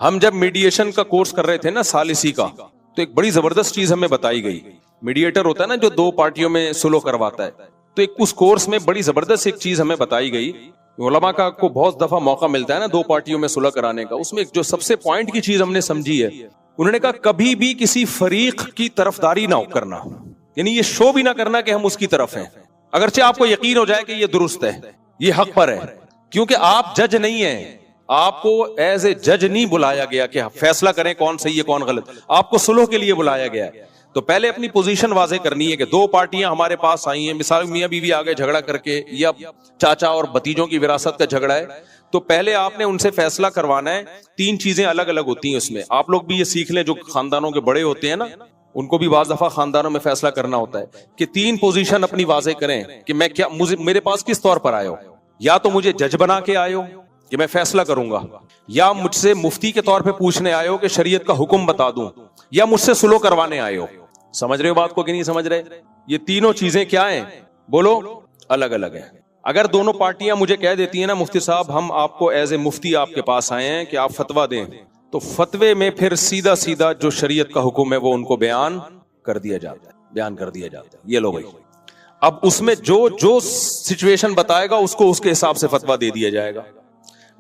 ہم جب میڈیشن کا کورس کر رہے تھے نا ثالثی کا, تو ایک بڑی زبردست چیز ہمیں بتائی گئی. میڈیٹر ہوتا ہے نا جو دو پارٹیوں میں سلو کرواتا ہے, تو ایک اس کورس میں بڑی زبردست ایک چیز ہمیں بتائی گئی. علماء کا کو بہت دفعہ موقع ملتا ہے نا دو پارٹیوں میں صلح کرانے کا, اس میں جو سب سے پوائنٹ کی چیز ہم نے سمجھی ہے, انہوں نے کہا کبھی بھی کسی فریق کی طرفداری نہ کرنا, یعنی یہ شو بھی نہ کرنا کہ ہم اس کی طرف ہیں, اگرچہ آپ کو یقین ہو جائے کہ یہ درست ہے, یہ حق پر ہے, کیونکہ آپ جج نہیں ہیں, آپ کو ایز اے جج نہیں بلایا گیا کہ فیصلہ کریں کون صحیح ہے کون غلط, آپ کو صلح کے لیے بلایا گیا ہے. تو پہلے اپنی پوزیشن واضح کرنی ہے کہ دو پارٹیاں ہمارے پاس آئی ہیں, مثال میاں بیوی آگے جھگڑا کر کے, یا چاچا اور بھتیجوں کی وراثت کا جھگڑا ہے, تو پہلے آپ نے ان سے فیصلہ کروانا ہے. تین چیزیں الگ الگ ہوتی ہیں اس میں, آپ لوگ بھی یہ سیکھ لیں جو خاندانوں کے بڑے ہوتے ہیں نا, ان کو بھی بعض دفعہ خاندانوں میں فیصلہ کرنا ہوتا ہے کہ تین پوزیشن اپنی واضح کریں کہ میں کیا, میرے پاس کس طور پر آئے ہو, یا تو مجھے جج بنا کے آئے ہو کہ میں فیصلہ کروں گا, یا مجھ سے مفتی کے طور پہ پوچھنے آئے ہو کہ شریعت کا حکم بتا دوں, یا مجھ سے صلح کروانے آئے ہو. سمجھ رہے ہو بات کو کہ نہیں سمجھ رہے؟ یہ تینوں چیزیں کیا ہیں بولو, الگ الگ ہیں. اگر دونوں پارٹیاں مجھے کہہ دیتی ہیں نا مفتی صاحب ہم آپ کو ایز اے مفتی آپ کے پاس آئے ہیں کہ آپ فتویٰ دیں, تو فتوے میں پھر سیدھا سیدھا جو شریعت کا حکم ہے وہ ان کو بیان کر دیا جاتا ہے. یہ لو بھائی, اب اس میں جو سچویشن بتائے گا اس کو اس کے حساب سے فتویٰ دے دیا جائے گا.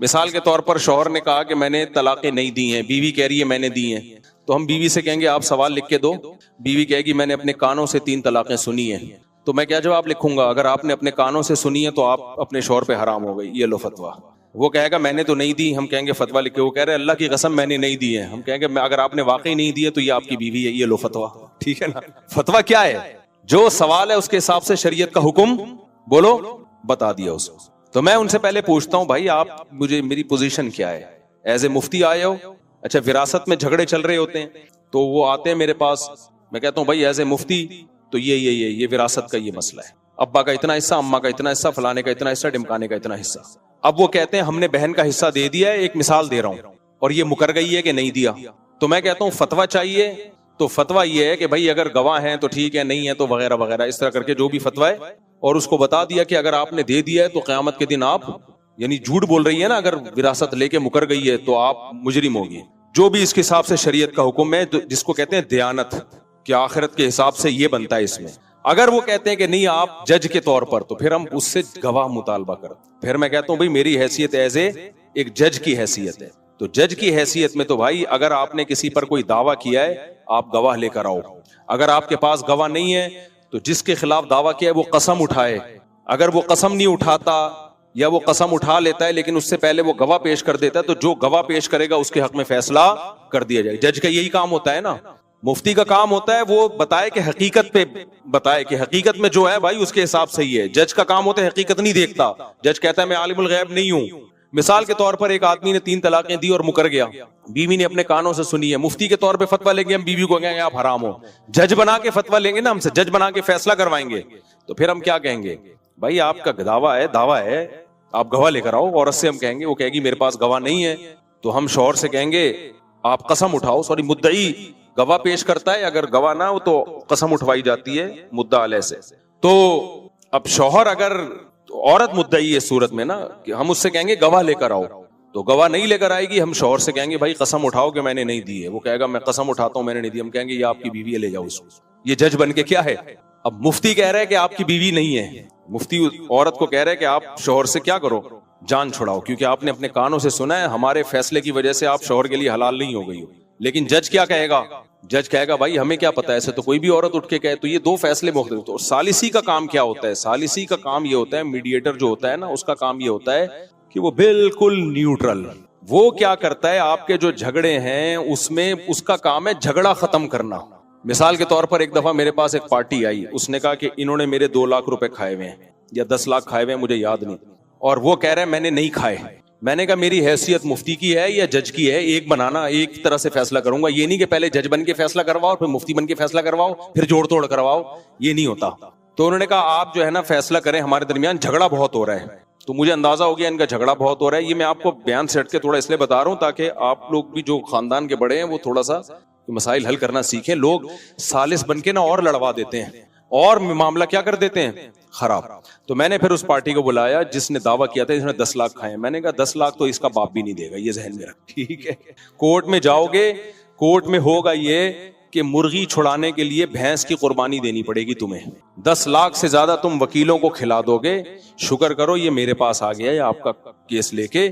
مثال کے طور پر شوہر نے کہا کہ میں نے طلاقیں نہیں دی ہیں, بیوی کہہ رہی ہے میں نے دی ہیں, تو ہم بیوی سے کہیں گے آپ سوال لکھ کے دو. بیوی کہے گی میں نے اپنے کانوں سے 3 طلاقیں سنی ہیں, تو میں کیا جواب لکھوں گا؟ اگر آپ نے اپنے کانوں سے سنی ہے تو آپ اپنے شوہر پہ حرام ہو گئی, یہ لو فتویٰ. وہ کہے گا میں نے تو نہیں دی, ہم کہیں گے فتویٰ لکھ کے. وہ کہہ رہے اللہ کی قسم میں نے نہیں دی ہے, ہم کہیں گے اگر آپ نے واقعی نہیں دی ہے تو یہ آپ کی بیوی ہے, یہ لو فتویٰ. ٹھیک ہے نا؟ فتویٰ کیا ہے؟ جو سوال ہے اس کے حساب سے شریعت کا حکم بولو بتا دیا اس کو. تو میں ان سے پہلے پوچھتا ہوں بھائی آپ مجھے میری پوزیشن کیا ہے, ایز اے مفتی آئے ہو, اچھا وراثت میں جھگڑے چل رہے ہوتے ہیں تو وہ آتے ہیں میرے پاس, میں کہتا ہوں بھائی ایز اے مفتی تو یہ وراثت کا یہ مسئلہ ہے, ابا کا اتنا حصہ, اماں کا اتنا حصہ, فلانے کا اتنا حصہ, ڈمکانے کا اتنا حصہ. اب وہ کہتے ہیں ہم نے بہن کا حصہ دے دیا ہے, ایک مثال دے رہا ہوں, اور یہ مکر گئی ہے کہ نہیں دیا. تو میں کہتا ہوں فتویٰ چاہیے, تو فتویٰ یہ ہے کہ بھائی اگر گواہ ہیں تو ٹھیک ہے, نہیں ہے تو وغیرہ وغیرہ, اس طرح کر کے جو بھی فتویٰ ہے, اور اس کو بتا دیا کہ اگر آپ نے دے دیا ہے تو قیامت کے دن آپ, یعنی جھوٹ بول رہی ہے نا, اگر وراثت لے کے مکر گئی ہے تو آپ مجرم ہوگی. جو بھی اس کے حساب سے شریعت کا حکم ہے جس کو کہتے ہیں دیانت, کہ آخرت کے حساب سے یہ بنتا ہے اس میں. اگر وہ کہتے ہیں کہ نہیں آپ جج کے طور پر, تو پھر ہم اس سے گواہ مطالبہ کرتے. پھر میں کہتا ہوں بھائی میری حیثیت ایز اے ایک جج کی حیثیت ہے, تو جج کی حیثیت میں تو بھائی اگر آپ نے کسی پر کوئی دعویٰ کیا ہے آپ گواہ لے کر آؤ. اگر آپ کے پاس گواہ نہیں ہے تو جس کے خلاف دعویٰ کیا ہے وہ قسم اٹھائے. اگر وہ قسم نہیں اٹھاتا یا وہ قسم اٹھا لیتا ہے لیکن اس سے پہلے وہ گواہ پیش کر دیتا ہے, تو جو گواہ پیش کرے گا اس کے حق میں فیصلہ کر دیا جائے. جج کا یہی کام ہوتا ہے نا. مفتی کا کام ہوتا ہے وہ بتائے کہ حقیقت پہ بتائے کہ حقیقت میں جو ہے بھائی اس کے حساب سے ہی ہے. جج کا کام ہوتا ہے حقیقت نہیں دیکھتا. جج کہتا ہے میں عالم الغیب نہیں ہوں. مثال کے طور پر ایک آدمی نے 3 طلاقیں دی اور مکر گیا, بیوی نے اپنے کانوں سے سنی ہے, مفتی کے طور پہ فتویٰ لیں گے ہم بیوی کو کہیں گے آپ حرام ہو. جج بنا کے فتویٰ لیں گے نا ہم سے, جج بنا کے فیصلہ کروائیں گے, تو پھر ہم کیا کہیں گے؟ بھائی آپ کا دعویٰ ہے آپ گواہ لے کر آؤ. عورت سے ہم کہیں گے, وہ کہے گی میرے پاس گواہ نہیں ہے, تو ہم شوہر سے کہیں گے آپ قسم اٹھاؤ. مدعی گواہ پیش کرتا ہے, اگر گواہ نہ ہو تو قسم اٹھوائی جاتی ہے مدعا علیہ سے. تو اب شوہر اگر عورت مدعی ہے صورت میں نا, کہ ہم اس سے کہیں گے گواہ لے کر آؤ, تو گواہ نہیں لے کر آئے گی, ہم شوہر سے کہیں گے بھائی قسم اٹھاؤ کہ میں نے نہیں دی ہے. وہ کہے گا میں قسم اٹھاتا ہوں میں نے نہیں دی. ہم کہیں گے یہ آپ کی بیوی ہے لے جاؤ اس کو. یہ جج بن کے کیا ہے؟ اب مفتی کہہ رہا ہے کہ آپ کی بیوی نہیں ہے, مفتی عورت کو کہہ رہا ہے کہ آپ شوہر سے کیا کرو, جان چھڑاؤ, کیونکہ آپ نے اپنے کانوں سے سنا ہے ہمارے فیصلے کی وجہ سے آپ شوہر کے لیے حلال نہیں ہو گئی ہو. لیکن جج کیا کہے گا؟ جج کہے گا بھائی ہمیں کیا پتا, ایسے تو کوئی بھی عورت اٹھ کے کہے. تو یہ 2 فیصلے مختلف. اور ثالثی کا کام کیا ہوتا ہے؟ ثالثی کا کام یہ ہوتا ہے, میڈیٹر جو ہوتا ہے نا اس کا کام یہ ہوتا ہے کہ وہ بالکل نیوٹرل, وہ کیا کرتا ہے آپ کے جو جھگڑے ہیں اس میں اس کا کام ہے جھگڑا ختم کرنا. مثال کے طور پر ایک دفعہ میرے پاس ایک پارٹی آئی, اس نے کہا کہ انہوں نے میرے 2 لاکھ روپے کھائے ہوئے ہیں یا 10 لاکھ کھائے ہوئے ہیں, مجھے یاد نہیں, اور وہ کہہ رہے ہیں میں نے نہیں کھائے. میں نے کہا میری حیثیت مفتی کی ہے یا جج کی ہے, ایک بنانا, ایک طرح سے فیصلہ کروں گا. یہ نہیں کہ پہلے جج بن کے فیصلہ کرواؤ پھر مفتی بن کے فیصلہ کرواؤ پھر جوڑ توڑ کرواؤ, یہ نہیں ہوتا. تو انہوں نے کہا آپ جو ہے نا فیصلہ کریں, ہمارے درمیان جھگڑا بہت ہو رہا ہے. تو مجھے اندازہ ہو گیا ان کا جھگڑا بہت ہو رہا ہے. یہ میں آپ کو بیان سے ہٹ کے تھوڑا اس لیے بتا رہا ہوں تاکہ آپ لوگ بھی جو خاندان کے بڑے ہیں وہ تھوڑا سا مسائل حل کرنا سیکھیں. لوگ ثالث بن کے نا اور لڑوا دیتے ہیں, اور معاملہ کیا کر دیتے ہیں خراب. تو میں نے پھر اس پارٹی کو بلایا جس نے دعویٰ کیا تھا اس نے 10 لاکھ کھائے. میں نے کہا 10 لاکھ تو اس کا باپ بھی نہیں دے گا, یہ ذہن میں رکھ, ٹھیک ہے. کورٹ میں جاؤ گے, کورٹ میں ہوگا یہ کہ مرغی چھڑانے کے لیے بھینس کی قربانی دینی پڑے گی تمہیں. 10 لاکھ سے زیادہ تم وکیلوں کو کھلا دو گے. شکر کرو یہ میرے پاس آ گیا ہے آپ کا کیس لے کے,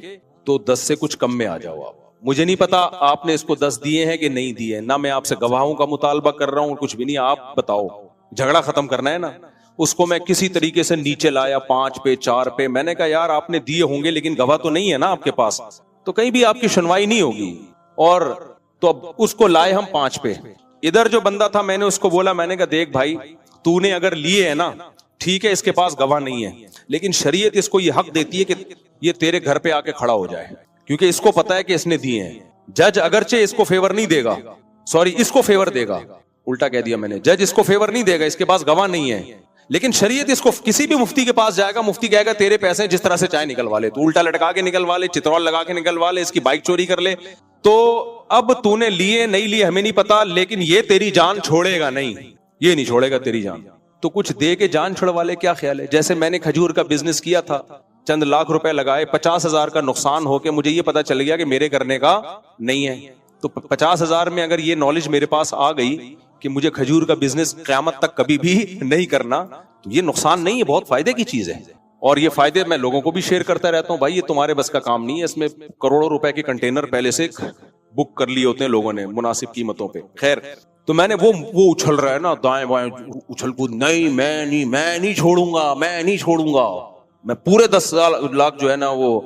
تو 10 سے کچھ کم میں آ جاؤ. آپ مجھے نہیں پتا آپ نے اس کو 10 دیے ہیں کہ نہیں دیے, نہ میں آپ سے گواہوں کا مطالبہ کر رہا ہوں, کچھ بھی نہیں. آپ بتاؤ, جھگڑا ختم کرنا ہے نا. اس کو میں کسی طریقے سے نیچے لایا 5 پہ 4 پہ. میں نے کہا یار آپ نے دیے ہوں گے لیکن گواہ تو نہیں ہے نا آپ کے پاس, تو کہیں بھی آپ کی سنوائی نہیں ہوگی. اور تو اب اس کو لائے ہم 5 پہ. ادھر جو بندہ تھا میں نے اس کو بولا, میں نے کہا دیکھ بھائی تو نے اگر لیے ہے نا ٹھیک ہے, اس کے پاس گواہ نہیں ہے, لیکن شریعت اس کو یہ حق دیتی ہے کہ یہ تیرے گھر پہ آ کے کھڑا ہو جائے, کیونکہ اس کو پتا ہے کہ اس نے دیے ہیں. جج اگرچہ اس کو فیور نہیں دے گا, سوری اس کو فیور دے گا, الٹا کہہ دیا میں نے, جج اس کو فیور نہیں دے گا, اس کے پاس گواہ نہیں ہے, لیکن شریعت اس کو کسی بھی مفتی کے پاس جائے گا, مفتی کہے گا تیرے پیسے جس طرح سے چاہے نکلوا لے, تو الٹا لٹکا کے نکلوا لے, چترول لگا کے نکلوا لے, اس کی بائک چوری کر لے. تو اب تو نے لیے نہیں لیے ہمیں نہیں پتا, لیکن یہ تیری جان چھوڑے گا نہیں, یہ نہیں چھوڑے گا تیری جان. تو کچھ دے کے جان چھڑوا لے, کیا خیال ہے. جیسے میں نے کھجور کا بزنس کیا تھا, چند لاکھ روپے لگائے, 50,000 کا نقصان ہو کے مجھے یہ پتا چل گیا کہ میرے کرنے کا نہیں ہے. تو 50,000 میں اگر یہ نالج میرے پاس آ گئی کہ مجھے کھجور کا بزنس قیامت تک کبھی بھی نہیں کرنا, تو یہ نقصان نہیں ہے, بہت فائدے کی چیز ہے. اور یہ فائدے میں لوگوں کو بھی شیئر کرتا رہتا ہوں, بھائی یہ تمہارے بس کا کام نہیں ہے, اس میں کروڑوں روپے کے کنٹینر پہلے سے بک کر لیے ہوتے ہیں لوگوں نے مناسب قیمتوں پہ. خیر, تو میں نے وہ اچھل رہا ہے نا دائیں بائیں اچھل کود, نہیں میں نہیں چھوڑوں گا, میں پورے 10 لاکھ جو ہے نا وہ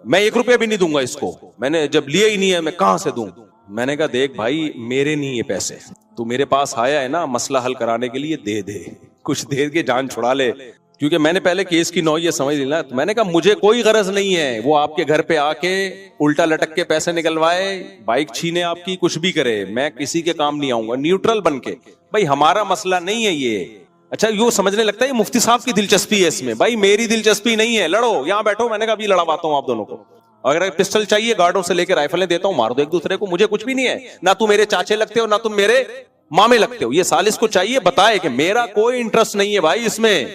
میں 1 روپیہ بھی نہیں دوں گا اس کو, میں نے جب لیا ہی نہیں ہے میں کہاں سے دوں. میں نے کہا دیکھ بھائی میرے نہیں یہ پیسے, تو میرے پاس آیا ہے نا مسئلہ حل کرانے کے لیے, دے کچھ دے کے جان چھڑا لے, کیونکہ میں نے پہلے کیس کی نوعیت سمجھ لی نا. میں نے کہا مجھے کوئی غرض نہیں ہے وہ آپ کے گھر پہ آ کے الٹا لٹک کے پیسے نکلوائے, بائک چھینے آپ کی, کچھ بھی کرے, میں کسی کے کام نہیں آؤں گا, نیوٹرل بن کے. بھائی ہمارا مسئلہ نہیں ہے یہ. اچھا یوں سمجھنے لگتا ہے یہ مفتی صاحب کی دلچسپی ہے اس میں, بھائی میری دلچسپی نہیں ہے, لڑو یہاں بیٹھو. میں نے کہا ابھی لڑواتا ہوں آپ دونوں کو, اگر پسٹل چاہیے گارڈوں سے لے کے رائفلیں دیتا ہوں, مار دو ایک دوسرے کو, مجھے کچھ بھی نہیں ہے. نہ تو میرے چاچے لگتے ہو نہ تم میرے مامے لگتے ہو. یہ سالس کو چاہیے بتائے کہ میرا کوئی انٹرسٹ نہیں ہے بھائی اس میں,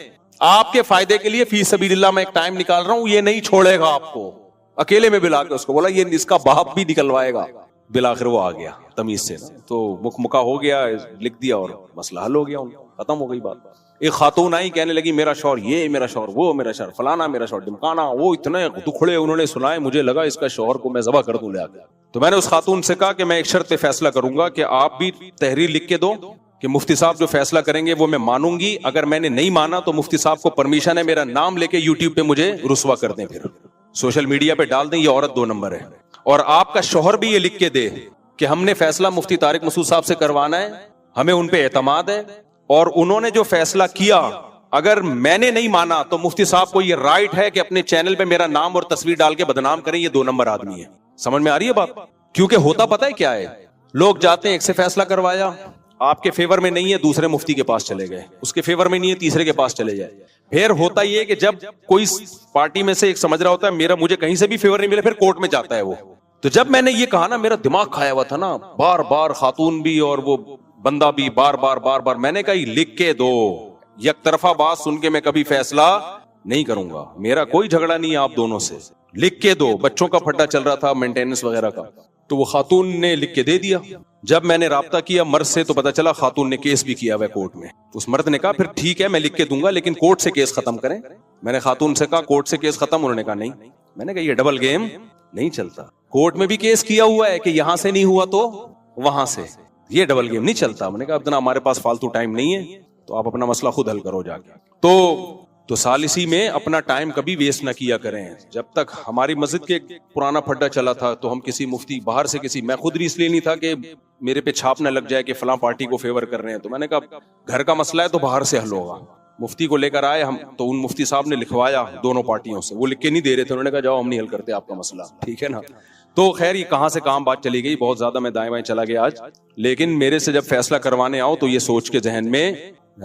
آپ کے فائدے کے لیے فی سبیل اللہ میں ایک ٹائم نکال رہا ہوں, یہ نہیں چھوڑے گا آپ کو. اکیلے میں بلا کے اس کو بولا یہ اس کا باپ بھی نکلوائے گا. بالآخر وہ آ گیا تمیز سے, تو مکہ ہو گیا, لکھ دیا اور مسئلہ حل ہو گیا, ختم ہو گئی بات. ایک خاتون آئی کہنے لگی میرا شوہر یہ, میرا شوہر وہ, میرا شوہر فلانا, میرا شوہر ڈمکانا, وہ اتنے دکھڑے انہوں نے سنائے, مجھے لگا اس کا شوہر کو میں ذبح کر دوں لے آ کے. تو میں نے اس خاتون سے کہا کہ میں ایک شرط پہ فیصلہ کروں گا کہ آپ بھی تحریر لکھ کے دو کہ مفتی صاحب جو فیصلہ کریں گے وہ میں مانوں گی, اگر میں نے نہیں مانا تو مفتی صاحب کو پرمیشن ہے میرا نام لے کے یوٹیوب پہ مجھے رسوا کر دیں, پھر سوشل میڈیا پہ ڈال دیں یہ عورت 2 نمبر ہے. اور آپ کا شوہر بھی یہ لکھ کے دے کہ ہم نے فیصلہ مفتی طارق مسعود صاحب سے کروانا ہے, ہمیں ان پہ اعتماد ہے, اور انہوں نے جو فیصلہ کیا اگر میں نے نہیں مانا تو مفتی صاحب کو یہ رائٹ ہے کہ اپنے چینل پہ میرا نام اور تصویر ڈال کے بدنام کریں, یہ 2 نمبر آدمی ہے. سمجھ میں آ رہی ہے بات؟ کیونکہ ہوتا پتہ ہے کیا ہے, لوگ جاتے ہیں ایک سے فیصلہ کروایا, آپ کے فیور میں نہیں ہے دوسرے مفتی کے پاس چلے گئے, اس کے فیور میں نہیں ہے تیسرے کے پاس چلے جائے. پھر ہوتا یہ کہ جب کوئی پارٹی میں سے ایک سمجھ رہا ہوتا ہے میرا مجھے کہیں سے بھی فیور نہیں ملے, پھر کورٹ میں جاتا ہے وہ. تو جب میں نے یہ کہا نا میرا دماغ کھایا ہوا تھا نا, بار بار خاتون بھی اور وہ بندہ بھی بار بار میں نے کہا یہ لکھ کے دو, یک طرفہ بات سن کے میں کبھی فیصلہ نہیں کروں گا, میرا کوئی جھگڑا نہیں ہے آپ دونوں سے, لکھ کے دو. بچوں کا پھڈا چل رہا تھا مینٹیننس وغیرہ کا, تو وہ خاتون نے لکھ کے دے دیا. جب میں نے رابطہ کیا مرد سے تو پتا چلا خاتون نے کیس بھی کیا ہوا کورٹ میں. اس مرد نے کہا پھر ٹھیک ہے میں لکھ کے دوں گا لیکن کورٹ سے کیس ختم کریں. میں نے خاتون سے کہا کورٹ سے کیس ختم, انہوں نے کہا نہیں. میں نے کہا یہ ڈبل گیم نہیں چلتا, کورٹ میں بھی کیس کیا ہوا ہے کہ یہاں سے نہیں ہوا تو وہاں سے, یہ ڈبل گیم نہیں چلتا. میں نے کہا اتنا ہمارے پاس فالتو ٹائم نہیں ہے, تو آپ اپنا مسئلہ خود حل کرو جا کے. تو ثالثی میں اپنا ٹائم کبھی ویسٹ نہ کیا کریں. جب تک ہماری مسجد کے پرانا پھڈا چلا تھا تو ہم کسی مفتی باہر سے کسی, میں خود اس لیے نہیں تھا کہ میرے پہ چھاپ نہ لگ جائے کہ فلاں پارٹی کو فیور کر رہے ہیں, تو میں نے کہا گھر کا مسئلہ ہے تو باہر سے حل ہوگا. مفتی کو لے کر آئے ہم, تو ان مفتی صاحب نے لکھوایا دونوں پارٹیوں سے, وہ لکھ کے نہیں دے رہے تھے, انہوں نے کہا جاؤ ہم نہیں حل کرتے آپ کا مسئلہ, ٹھیک ہے نا. تو خیر یہ کہاں سے کام بات چلی گئی, بہت زیادہ میں دائیں بائیں چلا گیا آج. لیکن میرے سے جب فیصلہ کروانے آؤ تو یہ سوچ کے ذہن میں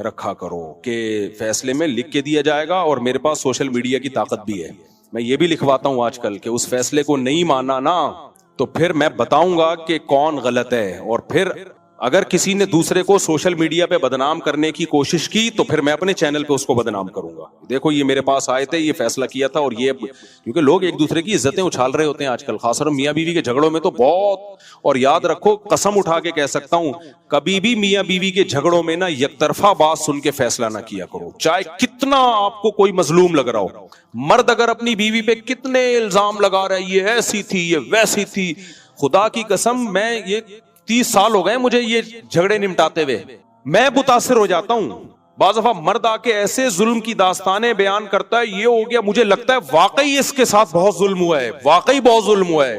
رکھا کرو کہ فیصلے میں لکھ کے دیا جائے گا, اور میرے پاس سوشل میڈیا کی طاقت بھی ہے. میں یہ بھی لکھواتا ہوں آج کل کہ اس فیصلے کو نہیں مانا نا تو پھر میں بتاؤں گا کہ کون غلط ہے, اور پھر اگر کسی نے دوسرے کو سوشل میڈیا پہ بدنام کرنے کی کوشش کی تو پھر میں اپنے چینل پہ اس کو بدنام کروں گا. دیکھو یہ میرے پاس آئے تھے, یہ فیصلہ کیا تھا, اور یہ کیونکہ لوگ ایک دوسرے کی عزتیں اچھال رہے ہوتے ہیں آج کل, خاص طور میاں بیوی کے جھگڑوں میں تو بہت. اور یاد رکھو, قسم اٹھا کے کہہ سکتا ہوں, کبھی بھی میاں بیوی کے جھگڑوں میں نا یک طرفہ بات سن کے فیصلہ نہ کیا کرو, چاہے کتنا آپ کو کوئی مظلوم لگ رہا ہو. مرد اگر اپنی بیوی پہ کتنے الزام لگا رہا ہے, یہ ایسی تھی, یہ ویسی تھی, خدا کی قسم میں یہ 30 سال ہو گئے مجھے یہ جھگڑے نمٹاتے ہوئے, میں متاثر ہو جاتا ہوں. بعض دفعہ مرد آ کے ایسے ظلم کی داستانیں بیان کرتا ہے, یہ ہو گیا, مجھے لگتا ہے واقعی اس کے ساتھ بہت ظلم ہوا ہے, واقعی بہت ظلم ہوا ہے,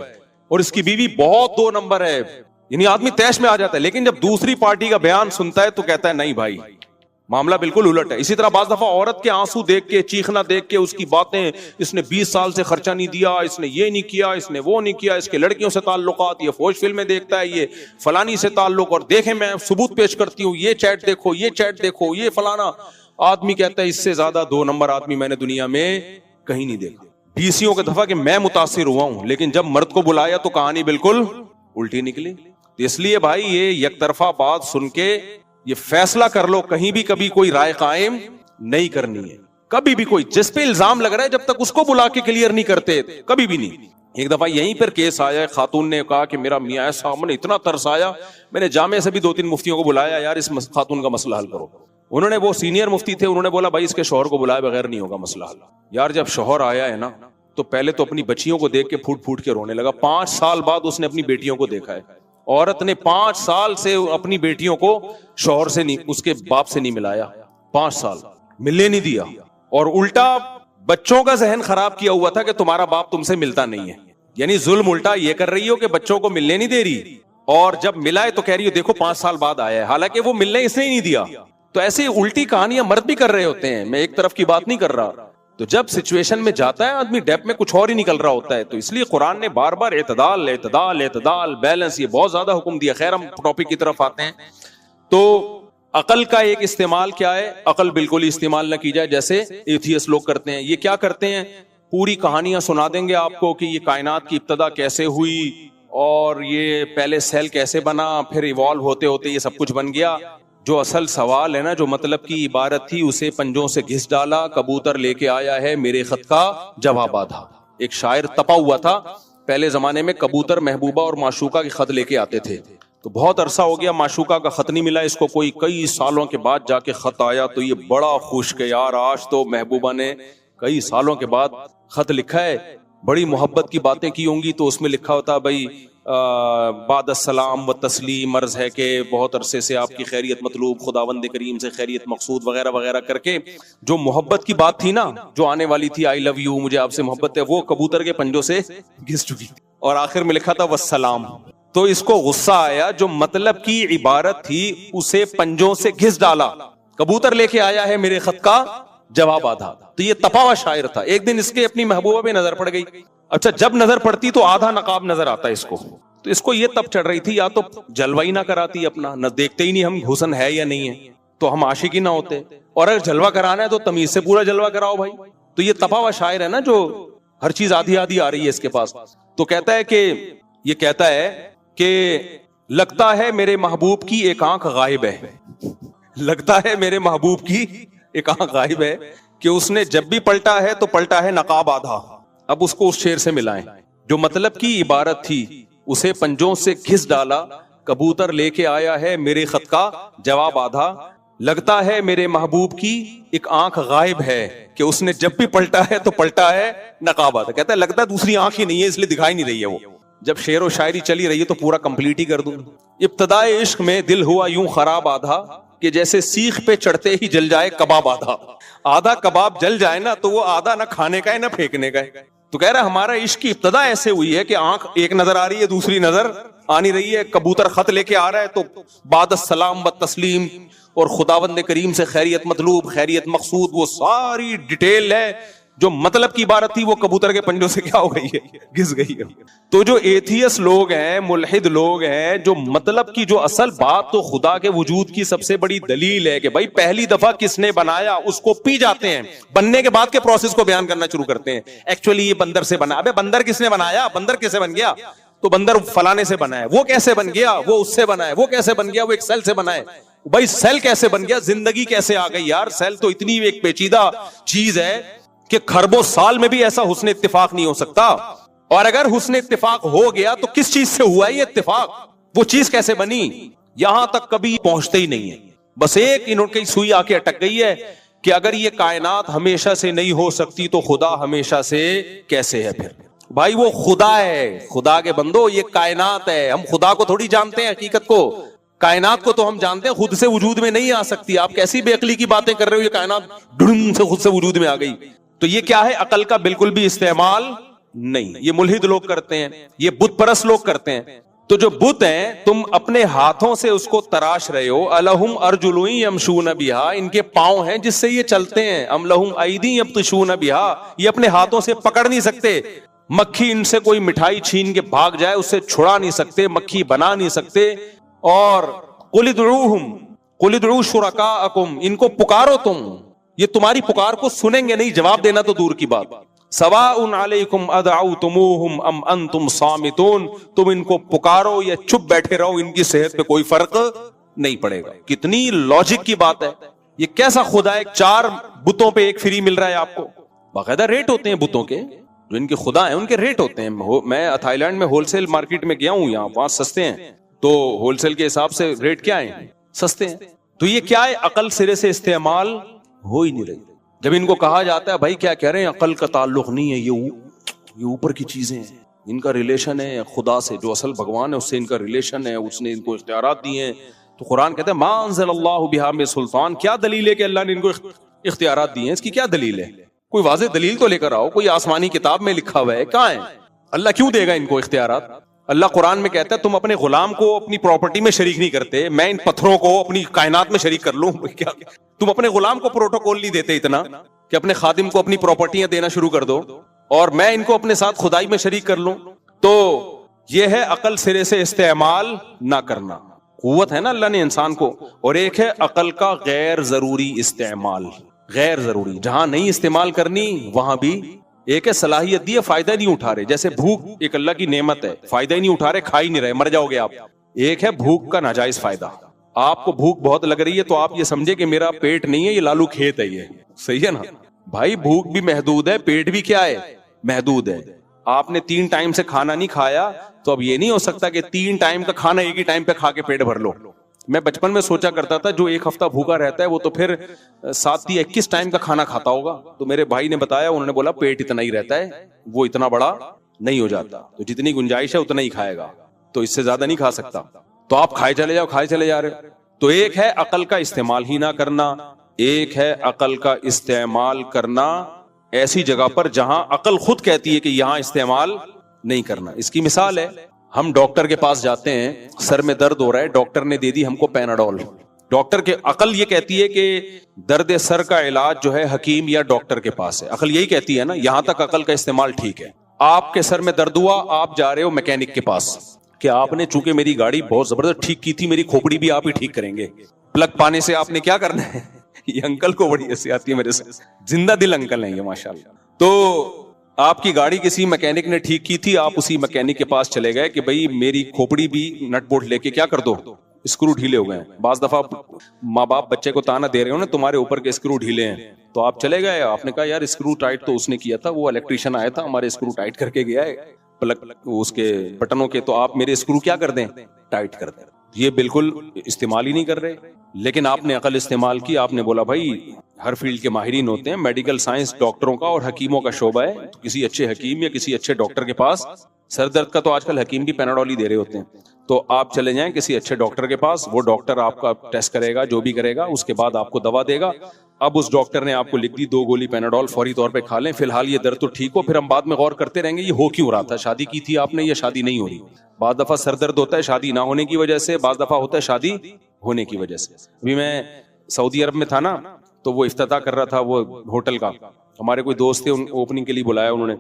اور اس کی بیوی بہت 2 نمبر ہے. یعنی آدمی تیش میں آ جاتا ہے, لیکن جب دوسری پارٹی کا بیان سنتا ہے تو کہتا ہے نہیں بھائی, معاملہ بالکل الٹ ہے. اسی طرح بعض دفعہ عورت کے آنسو دیکھ کے, چیخنا دیکھ کے, اس کی باتیں, اس نے 20 سال سے خرچہ نہیں دیا, اس نے یہ نہیں کیا, اس نے وہ نہیں کیا, اس کے لڑکیوں سے تعلقات, یہ فوج فلمیں دیکھتا ہے, یہ فلانی سے تعلق, اور دیکھیں میں ثبوت پیش کرتی ہوں, یہ چیٹ دیکھو, یہ چیٹ دیکھو, یہ فلانا. آدمی کہتا ہے اس سے زیادہ 2 نمبر آدمی میں نے دنیا میں کہیں نہیں دیکھا. 20 کے دفعہ کہ میں متاثر ہوا ہوں, لیکن جب مرد کو بلایا تو کہانی بالکل الٹی نکلی. اس لیے بھائی یہ یک طرفہ بات سن کے یہ فیصلہ کر لو, کہیں بھی کبھی کوئی رائے قائم نہیں کرنی ہے. کبھی بھی کوئی جس پہ الزام لگ رہا ہے, جب تک اس کو بلا کے کلیئر نہیں کرتے, کبھی بھی نہیں. ایک دفعہ یہیں پر کیس آیا, خاتون نے کہا کہ میرا میاں ایسا, مجھے اتنا ترس آیا, میں نے جامعہ سے بھی 2-3 مفتیوں کو بلایا, یار اس خاتون کا مسئلہ حل کرو. انہوں نے, وہ سینئر مفتی تھے, انہوں نے بولا بھائی اس کے شوہر کو بلائے بغیر نہیں ہوگا مسئلہ حل. یار جب شوہر آیا ہے نا, تو پہلے تو اپنی بچیوں کو دیکھ کے پھوٹ پھوٹ کے رونے لگا. 5 سال بعد اس نے اپنی بیٹیوں کو دیکھا ہے. عورت نے 5 سال سے اپنی بیٹیوں کو شوہر سے نہیں, اس کے باپ سے نہیں ملایا, 5 سال ملنے نہیں دیا, اور الٹا بچوں کا ذہن خراب کیا ہوا تھا کہ تمہارا باپ تم سے ملتا نہیں ہے. یعنی ظلم الٹا یہ کر رہی ہو کہ بچوں کو ملنے نہیں دے رہی, اور جب ملا ہے تو کہہ رہی ہو دیکھو 5 سال بعد آیا ہے, حالانکہ وہ ملنے اس نے ہی نہیں دیا. تو ایسی الٹی کہانیاں مرد بھی کر رہے ہوتے ہیں, میں ایک طرف کی بات نہیں کر رہا. تو جب سچویشن میں جاتا ہے آدمی, ڈیپ میں کچھ اور ہی نکل رہا ہوتا ہے. تو اس لیے قرآن نے بار بار اعتدال اعتدال اعتدال, بیلنس, یہ بہت زیادہ حکم دیا. خیر ہم ٹاپک کی طرف آتے ہیں. تو عقل کا ایک استعمال کیا ہے, عقل بالکل ہی استعمال نہ کی جائے جیسے ایتھیسٹ لوگ کرتے ہیں. یہ کیا کرتے ہیں, پوری کہانیاں سنا دیں گے آپ کو کہ یہ کائنات کی ابتدا کیسے ہوئی, اور یہ پہلے سیل کیسے بنا, پھر ایوالو ہوتے ہوتے یہ سب کچھ بن گیا. جو اصل سوال ہے نا, جو مطلب کی عبارت تھی, اسے پنجوں سے گھس ڈالا, کبوتر لے کے آیا ہے میرے خط کا جواب آدھا. ایک شاعر تپا ہوا تھا, پہلے زمانے میں کبوتر محبوبہ اور معشوقہ کے خط لے کے آتے تھے. تو بہت عرصہ ہو گیا معشوقہ کا خط نہیں ملا اس کو, کوئی کئی سالوں کے بعد جا کے خط آیا. تو یہ بڑا خوش کہ یار آج تو محبوبہ نے کئی سالوں کے بعد خط لکھا ہے, بڑی محبت کی باتیں کی ہوں گی. تو اس میں لکھا ہوتا بھائی بعد السلام و تسلیم, عرض ہے کہ بہت عرصے سے آپ کی خیریت مطلوب, خداوند کریم سے خیریت مقصود, وغیرہ وغیرہ کر کے جو محبت کی بات تھی نا, جو آنے والی تھی, آئی لو یو, مجھے آپ سے محبت ہے, وہ کبوتر کے پنجوں سے گھس چکی. اور آخر میں لکھا تھا والسلام. تو اس کو غصہ آیا, جو مطلب کی عبارت تھی اسے پنجوں سے گھس ڈالا, کبوتر لے کے آیا ہے میرے خط کا جواب آدھا. تو یہ تپا ہوا شاعر تھا. ایک دن اس کے اپنی محبوبہ پہ نظر پڑ گئی. اچھا جب نظر پڑتی تو آدھا نقاب نظر آتا اس کو. تو اس کو یہ تب چڑھ رہی تھی, یا تو جلوہ ہی نہ کراتی اپنا, نہ دیکھتے ہی نہیں ہم حسن ہے یا نہیں ہے, تو ہم عاشق ہی نہ ہوتے, اور اگر جلوہ کرانا ہے تو تمیز سے پورا جلوہ کراؤ بھائی. تو یہ تپا ہوا شاعر ہے نا, جو ہر چیز آدھی آدھی آ رہی ہے اس کے پاس. تو کہتا ہے کہ یہ کہتا ہے کہ لگتا ہے میرے محبوب کی ایک آنکھ غائب ہے, لگتا ہے میرے محبوب کی ایک آنکھ غائب ہے, کہ اس نے جب بھی پلٹا ہے تو پلٹا ہے نقاب آدھا. اب اس کو اس شعر سے ملائیں, جو مطلب کی عبارت تھی اسے پنجوں سے گھس ڈالا, کبوتر لے کے آیا ہے میرے خط کا جواب آدھا. لگتا ہے میرے محبوب کی ایک آنکھ غائب ہے, کہ اس نے جب بھی پلٹا ہے تو پلٹا ہے نقاب آدھا. کہتا ہے لگتا ہے دوسری آنکھ ہی نہیں ہے, اس لیے دکھائی نہیں رہی ہے وہ. جب شعر و شاعری چلی رہی ہے تو پورا کمپلیٹ ہی کر دوں. ابتدائے عشق میں دل ہوا یوں خراب آدھا, کہ جیسے سیخ پہ چڑھتے ہی جل جائے کباب آدھا. آدھا کباب جل جائے نا تو وہ آدھا نہ کھانے کا ہے نہ پھینکنے کا ہے. تو کہہ رہا ہمارا عشق کی ابتدا ایسے ہوئی ہے کہ آنکھ ایک نظر آ رہی ہے, دوسری نظر آ نہیں رہی ہے. کبوتر خط لے کے آ رہا ہے تو بعد السلام و تسلیم اور خداوند کریم سے خیریت مطلوب, خیریت مقصود, وہ ساری ڈیٹیل ہے. جو مطلب کی عبارت تھی وہ کبوتر کے پنجوں سے کیا ہو گئی ہے, گھس گئی ہے. تو جو ایتھیس لوگ ہیں, ملحد لوگ ہیں, جو مطلب کی جو اصل بات تو خدا کے وجود کی سب سے بڑی دلیل ہے کہ بھائی پہلی دفعہ کس نے بنایا, اس کو پی جاتے ہیں, بننے کے بعد کے پروسیس کو بیان کرنا شروع کرتے ہیں. ایکچولی یہ بندر سے بنا. ابے بندر کس نے بنایا, بندر کیسے بن گیا, تو بندر فلانے سے بنا ہے, وہ کیسے بن گیا, وہ اس سے بنا ہے, وہ کیسے بن گیا, وہ ایک سیل سے بنا ہے. بھائی سیل کیسے بن گیا, زندگی کیسے آ گئی یار. سیل تو اتنی ایک پیچیدہ چیز ہے کہ کھربوں سال میں بھی ایسا حسن اتفاق نہیں ہو سکتا. اور اگر حسن اتفاق ہو گیا تو کس چیز سے ہوا ہے یہ اتفاق, وہ چیز کیسے بنی, یہاں تک کبھی پہنچتے ہی نہیں ہے. بس ایک انہوں کی سوئی آ کے اٹک گئی ہے کہ اگر یہ کائنات ہمیشہ سے نہیں ہو سکتی تو خدا ہمیشہ سے کیسے ہے. پھر بھائی وہ خدا ہے, خدا کے بندو یہ کائنات ہے. ہم خدا کو تھوڑی جانتے ہیں حقیقت کو, کائنات کو تو ہم جانتے ہیں, خود سے وجود میں نہیں آ سکتی. آپ کیسی بے عقلی کی باتیں کر رہے ہو, یہ کائنات ڈھڑم سے خود سے وجود میں آ گئی. تو یہ کیا ہے, عقل کا بالکل بھی استعمال نہیں. یہ ملحد لوگ کرتے ہیں, یہ بت پرست لوگ کرتے ہیں. تو جو بت ہیں تم اپنے ہاتھوں سے اس کو تراش رہے ہو. الہم ارجل یمشون بہا, ان کے پاؤں ہیں جس سے یہ چلتے ہیں. ام لہم ایدی یبطشون بہا, یہ اپنے ہاتھوں سے پکڑ نہیں سکتے. مکھی ان سے کوئی مٹھائی چھین کے بھاگ جائے اسے چھڑا نہیں سکتے, مکھی بنا نہیں سکتے. اور قل ادعوا شرکاءکم, ان کو پکارو تم, یہ تمہاری پکار کو سنیں گے نہیں, جواب دینا تو دور کی بات. سواء علیکم ادعوتموہم ام انتم صامتون, تم ان کو پکارو یا چپ بیٹھے رہو, ان کی صحت پہ کوئی فرق نہیں پڑے گا. کتنی لاجک کی بات ہے. یہ کیسا خدا ہے, 4 بتوں پہ ایک فری مل رہا ہے آپ کو. باقاعدہ ریٹ ہوتے ہیں بتوں کے, جو ان کے خدا ہیں ان کے ریٹ ہوتے ہیں. میں تھائی لینڈ میں ہول سیل مارکیٹ میں گیا ہوں, یہاں وہاں سستے ہیں, تو ہول سیل کے حساب سے ریٹ کیا ہیں, سستے ہیں. تو یہ کیا ہے, عقل سرے سے استعمال ہو ہی نہیں رہی. جب ان کو کہا جاتا ہے بھائی کیا کہہ رہے ہیں, عقل کا تعلق نہیں ہے, یہ اوپر کی چیزیں ہیں, ان کا ریلیشن ہے خدا سے, جو اصل بھگوان ہے اس سے ان کا ریلیشن ہے, اس نے ان کو اختیارات دیے ہیں. تو قرآن کہتا ہے ما انزل اللہ بہا من سلطان, کیا دلیل ہے کہ اللہ نے ان کو اختیارات دیے ہیں, اس کی کیا دلیل ہے, کوئی واضح دلیل تو لے کر آؤ. کوئی آسمانی کتاب میں لکھا ہوا ہے, کہاں ہے, اللہ کیوں دے گا ان کو اختیارات. اللہ قرآن میں کہتا ہے تم اپنے غلام کو اپنی پراپرٹی میں شریک نہیں کرتے, میں ان پتھروں کو اپنی کائنات میں شریک کر لوں. کیا تم اپنے غلام کو پروٹوکول نہیں دیتے اتنا کہ اپنے خادم کو اپنی پراپرٹیاں دینا شروع کر دو, اور میں ان کو اپنے ساتھ خدائی میں شریک کر لوں. تو یہ ہے عقل سرے سے استعمال نہ کرنا. قوت ہے نا اللہ نے انسان کو, اور ایک ہے عقل کا غیر ضروری استعمال. غیر ضروری, جہاں نہیں استعمال کرنی وہاں بھی. ایک ہے صلاحیت دی ہے, فائدہ نہیں اٹھا رہے, جیسے بھوک ایک اللہ کی نعمت ہے, فائدہ ہی نہیں اٹھا رہے, کھا ہی نہیں رہے, مر جاؤ گے آپ. ایک ہے بھوک کا ناجائز فائدہ. آپ کو بھوک بہت لگ رہی ہے تو آپ یہ سمجھے کہ میرا پیٹ نہیں ہے, یہ لالو کھیت ہے, یہ صحیح ہے نا بھائی. بھوک بھی محدود ہے, پیٹ بھی کیا ہے, محدود ہے. آپ نے 3 ٹائم سے کھانا نہیں کھایا تو اب یہ نہیں ہو سکتا کہ 3 ٹائم کا کھانا ایک ہی ٹائم پہ کھا کے پیٹ بھر لو. میں بچپن میں سوچا کرتا تھا جو 1 ہفتہ بھوکا رہتا ہے وہ تو پھر 7 یا 21 ٹائم کا کھانا کھاتا ہوگا. تو میرے بھائی نے بتایا, انہوں نے بولا پیٹ اتنا ہی رہتا ہے, وہ اتنا بڑا نہیں ہو جاتا, تو جتنی گنجائش ہے اتنا ہی کھائے گا, تو اس سے زیادہ نہیں کھا سکتا. تو آپ کھائے چلے جاؤ, کھائے چلے جا رہے. تو ایک ہے عقل کا استعمال ہی نہ کرنا, ایک ہے عقل کا استعمال کرنا ایسی جگہ پر جہاں عقل خود کہتی ہے کہ یہاں استعمال نہیں کرنا. اس کی مثال ہے, ہم ڈاکٹر کے پاس جاتے ہیں, سر میں درد ہو رہا ہے, ڈاکٹر نے دے دی ہم کو پیناڈول. ڈاکٹر کے عقل یہ کہتی ہے کہ درد سر کا علاج جو ہے حکیم یا ڈاکٹر کے پاس ہے, عقل یہی کہتی ہے نا. یہاں تک عقل کا استعمال ٹھیک ہے. آپ کے سر میں درد ہوا, آپ جا رہے ہو میکینک کے پاس کہ آپ نے چونکہ میری گاڑی بہت زبردست ٹھیک کی تھی, میری کھوپڑی بھی آپ ہی ٹھیک کریں گے. پلگ پانے سے آپ نے کیا کرنا ہے, یہ انکل کو بڑی ہنسی آتی ہے میرے سے, زندہ دل انکل ہیں یہ ماشاءاللہ. تو آپ کی گاڑی کسی میکینک نے ٹھیک کی تھی, آپ اسی میکینک کے پاس چلے گئے کہ بھئی میری کھوپڑی بھی نٹ بولٹ لے کے کیا کر دو, اسکرو ڈھیلے ہو گئے ہیں. بعض دفعہ ماں باپ بچے کو تانا دے رہے ہو نا, تمہارے اوپر کے اسکرو ڈھیلے ہیں, تو آپ چلے گئے, آپ نے کہا یار اسکرو ٹائٹ تو اس نے کیا تھا, وہ الیکٹریشین آیا تھا ہمارے اسکرو ٹائٹ کر کے گیا ہے پلگ اس کے بٹنوں کے, تو آپ میرے اسکرو کیا کر دیں, ٹائٹ کر دیں. یہ بالکل استعمال ہی نہیں کر رہے. لیکن آپ نے عقل استعمال کی, آپ نے بولا بھائی ہر فیلڈ کے ماہرین ہوتے ہیں, میڈیکل سائنس ڈاکٹروں کا اور حکیموں کا شعبہ ہے, تو کسی اچھے حکیم یا کسی اچھے ڈاکٹر کے پاس, سر درد کا تو آج کل حکیم بھی پیناڈول ہی دے رہے ہوتے ہیں, تو آپ چلے جائیں کسی اچھے ڈاکٹر کے پاس, وہ ڈاکٹر آپ کا ٹیسٹ کرے گا, جو بھی کرے گا, اس کے بعد آپ کو دوا دے گا. اب اس ڈاکٹر نے آپ کو لکھ دی 2 گولی پیناڈول, فوری طور پہ کھا لیں, فی الحال یہ درد تو ٹھیک ہو, پھر ہم بعد میں غور کرتے رہیں گے یہ ہو کیوں رہا تھا, شادی کی تھی آپ نے یا شادی نہیں ہو رہی. بعض دفعہ سر درد ہوتا ہے شادی نہ ہونے کی وجہ سے, بعض دفعہ ہوتا ہے شادی ہونے کی وجہ سے. ابھی میں سعودی عرب میں تھا نا, تو وہ افتتاح کر رہا تھا وہ ہوٹل کا, ہمارے کوئی دوست تھے, اوپننگ کے لیے بلایا انہوں نے,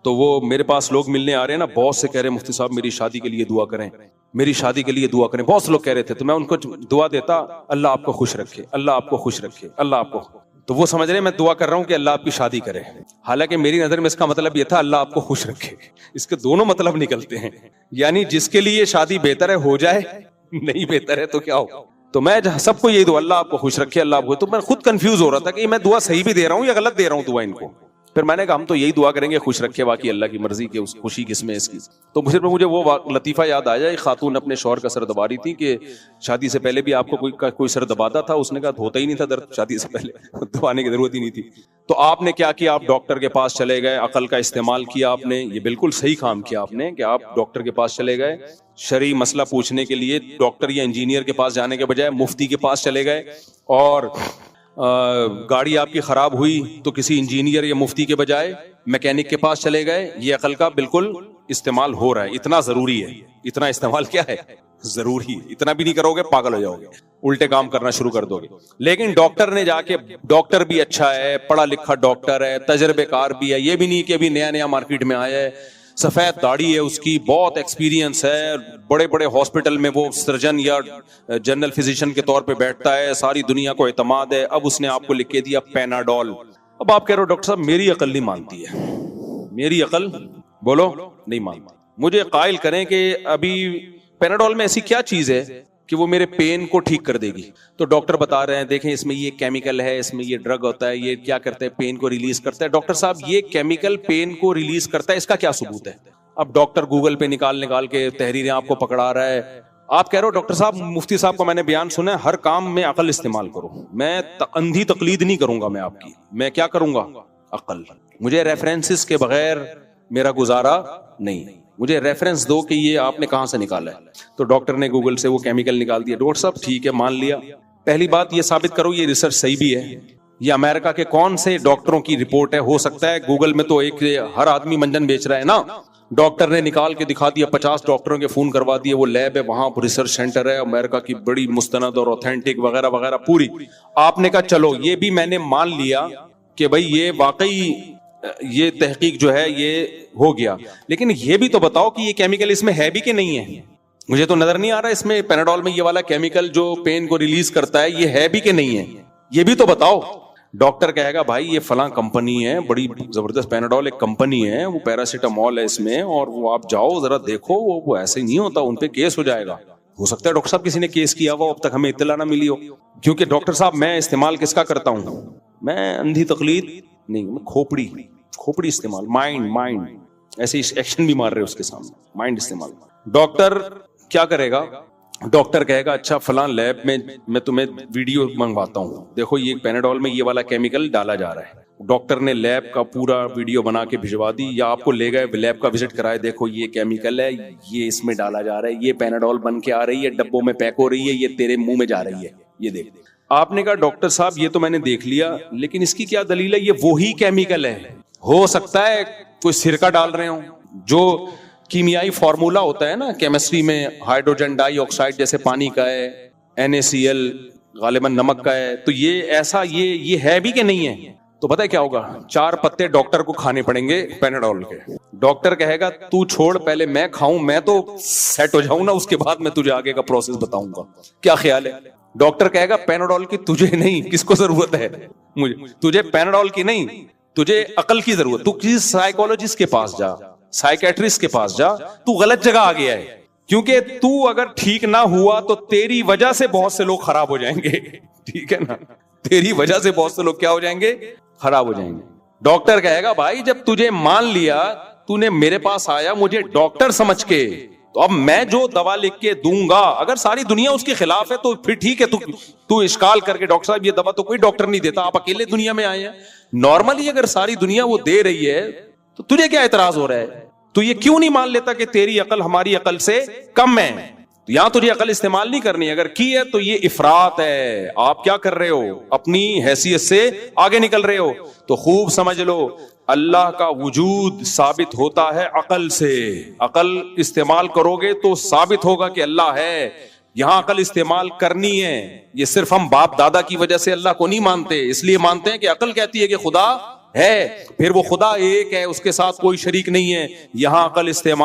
تو وہ میرے پاس لوگ ملنے آ رہے ہیں نا, بہت سے کہہ رہے مفتی صاحب میری شادی کے لیے دعا کریں, میری شادی کے لیے دعا کریں, بہت سے لوگ کہہ رہے تھے. تو میں ان کو دعا دیتا, اللہ آپ کو خوش رکھے, اللہ آپ کو خوش رکھے, اللہ آپ کو. تو وہ سمجھ رہے ہیں میں دعا کر رہا ہوں کہ اللہ آپ کی شادی کرے، حالانکہ میری نظر میں اس کا مطلب یہ تھا اللہ آپ کو خوش رکھے. اس کے دونوں مطلب نکلتے ہیں، یعنی جس کے لیے شادی بہتر ہے ہو جائے، نہیں بہتر ہے تو کیا ہو. تو میں سب کو یہی دعا اللہ آپ کو خوش رکھے، اللہ آپ کو. تو میں خود کنفیوز ہو رہا تھا کہ میں دعا صحیح بھی دے رہا ہوں یا غلط دے رہا ہوں دعا ان کو. پھر میں نے کہا ہم تو یہی دعا کریں گے خوش رکھے، باقی اللہ کی مرضی کہ اس خوشی کس میں اس کی. تو مجھے وہ لطیفہ یاد آیا، ایک خاتون اپنے شوہر کا سر دبا رہی تھی کہ شادی سے پہلے بھی آپ کو کوئی سر دباتا تھا؟ اس نے کہا ہوتا ہی نہیں تھا درد شادی سے پہلے، دبانے کی ضرورت ہی نہیں تھی. تو آپ نے کیا کیا؟ آپ ڈاکٹر کے پاس چلے گئے، عقل کا استعمال کیا آپ نے. یہ بالکل صحیح کام کیا آپ نے کہ آپ ڈاکٹر کے پاس چلے گئے، شرعی مسئلہ پوچھنے کے لیے ڈاکٹر یا انجینئر کے پاس جانے کے بجائے مفتی کے پاس چلے گئے. اور گاڑی آپ کی خراب ہوئی تو کسی انجینئر یا مفتی کے بجائے میکینک کے پاس چلے گئے. یہ عقل کا بالکل استعمال ہو رہا ہے، اتنا ضروری ہے. اتنا استعمال کیا ہے؟ ضروری ہے. اتنا بھی نہیں کرو گے پاگل ہو جاؤ گے، الٹے کام کرنا شروع کر دو گے. لیکن ڈاکٹر نے جا کے، ڈاکٹر بھی اچھا ہے، پڑھا لکھا ڈاکٹر ہے، تجربے کار بھی ہے. یہ بھی نہیں کہ ابھی نیا نیا مارکیٹ میں آیا ہے، سفید داڑھی ہے اس کی، بہت ایکسپیرینس ہے، بڑے بڑے ہاسپٹل میں وہ سرجن یا جنرل فزیشین کے طور پہ بیٹھتا ہے، ساری دنیا کو اعتماد ہے. اب اس نے آپ کو لکھ کے دیا پیناڈول. اب آپ کہہ رہے ہو ڈاکٹر صاحب میری عقل نہیں مانتی ہے، میری عقل بولو نہیں مانتی. مجھے قائل کریں کہ ابھی پیناڈول میں ایسی کیا چیز ہے کہ وہ میرے پین کو ٹھیک کر دے گی. تو ڈاکٹر بتا رہے ہیں دیکھیں اس میں یہ کیمیکل ہے، اس میں یہ ڈرگ ہوتا ہے، یہ کیا کرتا ہے پین کو ریلیز کرتا ہے. ڈاکٹر صاحب یہ کیمیکل پین کو ریلیز کرتا ہے، اس کا کیا ثبوت ہے؟ اب ڈاکٹر گوگل پہ نکال کے تحریریں آپ کو پکڑا رہا ہے. آپ کہہ رہے ہو ڈاکٹر صاحب مفتی صاحب کا میں نے بیان سنا ہے ہر کام میں عقل استعمال کرو. میں اندھی تقلید نہیں کروں گا میں آپ کی، میں کیا کروں گا؟ عقل. مجھے ریفرنسز کے بغیر میرا گزارا نہیں، مجھے ریفرنس دو کہ یہ آپ نے کہاں سے نکالا ہے. تو ڈاکٹر نے گوگل سے وہ کیمیکل نکال دیا. ڈاکٹر صاحب ٹھیک ہے مان لیا، پہلی بات یہ ثابت کرو یہ ریسرچ صحیح بھی ہے. یہ امریکہ کے کون سے ڈاکٹروں کی رپورٹ ہے؟ ہو سکتا ہے گوگل میں تو ایک ہر آدمی منجن بیچ رہا ہے نا. ڈاکٹر نے نکال کے دکھا دیا، 50 ڈاکٹروں کے فون کروا دیے، وہ لیب ہے وہاں ریسرچ سینٹر ہے امریکہ کی بڑی مستند اور اوتھینٹک وغیرہ وغیرہ پوری. آپ نے کہا چلو یہ بھی میں نے مان لیا کہ بھائی یہ واقعی یہ تحقیق جو ہے یہ ہو گیا، لیکن یہ بھی تو بتاؤ کہ یہ کیمیکل اس میں ہے بھی کہ نہیں ہے. مجھے تو نظر نہیں آ رہا اس میں پیناڈول میں یہ والا کیمیکل جو پین کو ریلیز کرتا ہے یہ ہے بھی کہ نہیں ہے، یہ بھی تو بتاؤ. ڈاکٹر کہے گا بھائی یہ فلاں کمپنی ہے، بڑی زبردست پیناڈول ایک کمپنی ہے، وہ پیراسیٹامول ہے اس میں، اور وہ آپ جاؤ ذرا دیکھو، وہ ایسے نہیں ہوتا، ان پہ کیس ہو جائے گا. ہو سکتا ہے ڈاکٹر صاحب کسی نے کیس کیا ہوا اب تک ہمیں اطلاع نہ ملی ہو. کیونکہ ڈاکٹر صاحب میں استعمال کس کا کرتا ہوں؟ میں اندھی تقلید نہیں، میں کھوپڑی استعمال، مائنڈ ایسے ایکشن بھی مار رہے اس کے سامنے، مائنڈ استعمال. ڈاکٹر کیا کرے گا؟ ڈاکٹر کہے گا اچھا فلاں لیب میں تمہیں ویڈیو منگواتا ہوں، دیکھو یہ پیناڈول میں یہ والا کیمیکل ڈالا جا رہا ہے. ڈاکٹر نے لیب کا پورا ویڈیو بنا کے بھجوا دی، یا آپ کو لے گئے لیب کا وزٹ کرائے، دیکھو یہ کیمیکل ہے، یہ اس میں ڈالا جا رہا ہے، یہ پیناڈول بن کے آ رہی ہے، ڈبوں میں پیک ہو رہی ہے، یہ تیرے منہ میں جا رہی ہے، یہ دیکھ. آپ نے کہا ڈاکٹر صاحب یہ تو میں نے دیکھ لیا، لیکن اس کی کیا دلیل ہے؟ یہ وہی کیمیکل ہے. ہو سکتا ہے کوئی سرکہ ڈال رہے ہوں، جو کیمیائی فارمولا ہوتا ہے نا کیمسٹری میں، ہائیڈروجن ڈائی آکسائڈ جیسے پانی کا ہے، NaCl غالباً نمک کا ہے، تو یہ ایسا یہ ہے بھی کہ نہیں ہے. تو پتہ ہے کیا ہوگا؟ 4 پتے ڈاکٹر کو کھانے پڑیں گے پیناڈول کے. ڈاکٹر کہے گا تو چھوڑ پہلے میں کھاؤں، میں تو سیٹ ہو جاؤں نا، اس کے بعد میں تجھے آگے کا پروسیس بتاؤں گا. کیا خیال ہے؟ ڈاکٹر کہے گا پیناڈول کی تجھے نہیں، کس کو ضرورت ہے؟ مجھے. تجھے پیناڈول کی نہیں، تجھے عقل کی ضرورت. تو کسی سائیکولوجسٹ کے پاس جا، سائیکیٹرسٹ کے پاس جا، تو غلط جگہ آ گیا ہے. کیونکہ تو اگر ٹھیک نہ ہوا تو تیری وجہ سے بہت سے لوگ خراب ہو جائیں گے. ٹھیک ہے نا؟ تیری وجہ سے بہت سے لوگ کیا ہو جائیں گے؟ خراب ہو جائیں گے. ڈاکٹر کہے گا بھائی جب تجھے مان لیا، تو نے میرے پاس آیا مجھے ڈاکٹر سمجھ کے، تو اب میں جو دوا لکھ کے دوں گا اگر ساری دنیا اس کے خلاف ہے تو پھر ٹھیک ہے، تو اشکال کر کے ڈاکٹر صاحب یہ دوا تو کوئی ڈاکٹر نہیں دیتا، آپ اکیلے دنیا میں آئے ہیں. نارملی اگر ساری دنیا وہ دے رہی ہے تو تجھے کیا اعتراض ہو رہا ہے؟ تو یہ کیوں نہیں مان لیتا کہ تیری عقل ہماری عقل سے کم ہے؟ یہاں تجھے عقل استعمال نہیں کرنی، اگر کی ہے تو یہ افراط ہے. آپ کیا کر رہے ہو؟ اپنی حیثیت سے آگے نکل رہے ہو. تو خوب سمجھ لو اللہ کا وجود ثابت ہوتا ہے عقل سے. عقل استعمال کرو گے تو ثابت ہوگا کہ اللہ ہے. یہاں عقل استعمال کرنی ہے. یہ صرف ہم باپ دادا کی وجہ سے اللہ کو نہیں مانتے، اس لیے مانتے ہیں کہ عقل کہتی ہے کہ خدا ہے، پھر وہ خدا ایک ہے، اس کے ساتھ کوئی شریک نہیں ہے. یہاں عقل استعمال